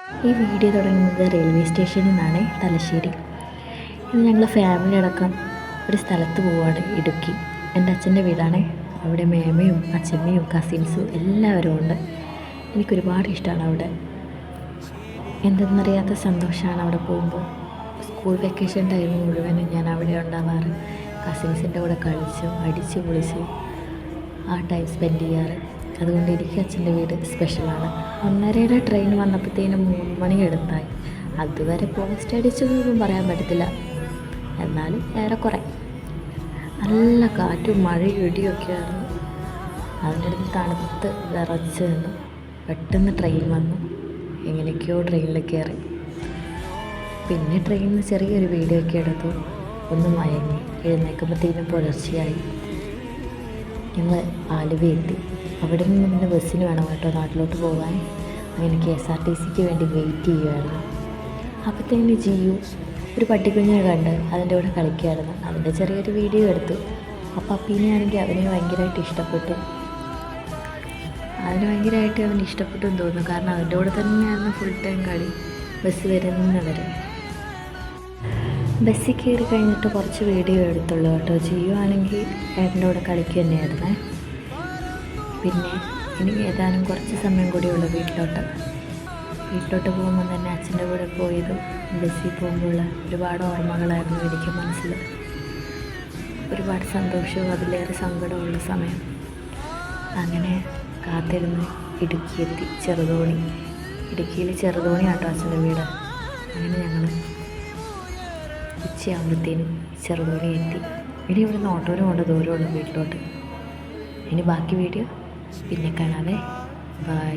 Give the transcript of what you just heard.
ഈ വീഡിയോ തുടങ്ങുന്നത് റെയിൽവേ സ്റ്റേഷനിൽ നിന്നാണ്, തലശ്ശേരി. ഇന്ന് ഞങ്ങൾ ഫാമിലി അടക്കം ഒരു സ്ഥലത്ത് പോവുകയാണ്, ഇടുക്കി. എൻ്റെ അച്ഛൻ്റെ വീടാണ്. അവിടെ മേമയും അച്ഛമ്മയും കസിൻസും എല്ലാവരും ഉണ്ട്. എനിക്കൊരുപാട് ഇഷ്ടമാണ് അവിടെ. എന്തെന്നറിയാത്ത സന്തോഷമാണ് അവിടെ പോകുമ്പോൾ. സ്കൂൾ വെക്കേഷൻ ടൈം മുഴുവനും ഞാൻ അവിടെ ഉണ്ടാവാറ്. കസിൻസിൻ്റെ കൂടെ കളിച്ചും അടിച്ച് പൊളിച്ച് ആ ടൈം സ്പെൻഡ് ചെയ്യാറ്. അതുകൊണ്ട് എനിക്ക് അച്ഛൻ്റെ വീട് സ്പെഷ്യലാണ്. 1:30 ട്രെയിൻ വന്നപ്പോഴത്തേനും 3 മണി എടുത്തായി. അതുവരെ പോസ്റ്റ് അടിച്ചതൊന്നും പറയാൻ പറ്റത്തില്ല, എന്നാലും ഏറെക്കുറെ. നല്ല കാറ്റും മഴയും ഇടിയൊക്കെയായിരുന്നു. അതിൻ്റെ അടുത്ത് തണുത്ത് വിറച്ച് നിന്നു. പെട്ടെന്ന് ട്രെയിൻ വന്നു. എങ്ങനെയൊക്കെയോ ട്രെയിനിൽ കയറി. പിന്നെ ട്രെയിനിൽ നിന്ന് ചെറിയൊരു വീഡിയോ ഒക്കെ എടുത്തു. ഒന്ന് മയങ്ങി. എഴുന്നേൽക്കുമ്പോഴത്തേനും പുലർച്ചയായി. ഞങ്ങൾ ആലുവ എത്തി. അവിടെ നിന്ന് പിന്നെ ബസ്സിന് വേണം കേട്ടോ നാട്ടിലോട്ട് പോകാൻ. അങ്ങനെ KSRTCക്ക് വേണ്ടി വെയിറ്റ് ചെയ്യുമായിരുന്നു. അപ്പോഴത്തേന് ജിയു ഒരു പട്ടിക്കുഞ്ഞിനെ കണ്ട് അതിൻ്റെ കൂടെ കളിക്കുമായിരുന്നു. അതിൻ്റെ ചെറിയൊരു വീഡിയോ എടുത്തു. ആ പപ്പീനെ ആണെങ്കിൽ അവന് ഭയങ്കരമായിട്ട് ഇഷ്ടപ്പെട്ടു. അവന് ഇഷ്ടപ്പെട്ടു എന്ന് തോന്നുന്നു. കാരണം അവൻ്റെ കൂടെ തന്നെയായിരുന്നു ഫുൾ ടൈം കളി, ബസ് വരുന്നവരെ. ബസ്സിൽ കയറി കഴിഞ്ഞിട്ട് കുറച്ച് വീഡിയോ എടുത്തുള്ളൂ കേട്ടോ. ജിയോ ആണെങ്കിൽ ഏട്ടൻ്റെ കൂടെ കളിക്കുക തന്നെയായിരുന്നേ. പിന്നെ ഇനി ഏതാനും കുറച്ച് സമയം കൂടിയുള്ളൂ വീട്ടിലോട്ട് പോകുമ്പോൾ തന്നെ അച്ഛൻ്റെ കൂടെ പോയതും ബസ്സിൽ പോകുമ്പോഴുള്ള ഒരുപാട് ഓർമ്മകളായിരുന്നു എനിക്ക് മനസ്സിൽ. ഒരുപാട് സന്തോഷവും അതിലേറെ സങ്കടമുള്ള സമയം. അങ്ങനെ കാത്തിരുന്ന് ഇടുക്കിയെത്തി. ഇടുക്കിയിൽ ചെറുതോണി ആട്ടോ അച്ഛൻ്റെ വീട്. അങ്ങനെ ഞങ്ങൾ ഉച്ചയാകുമ്പോഴത്തേനും ചെറുതോണി എത്തി. ഇനി ഇവിടുന്ന് ഓട്ടോയിൽ കൊണ്ട് ദൂരമുള്ളൂ വീട്ടിലോട്ട്. ഇനി ബാക്കി വീഡിയോ പിന്നെ കാണാവേ. ബൈ.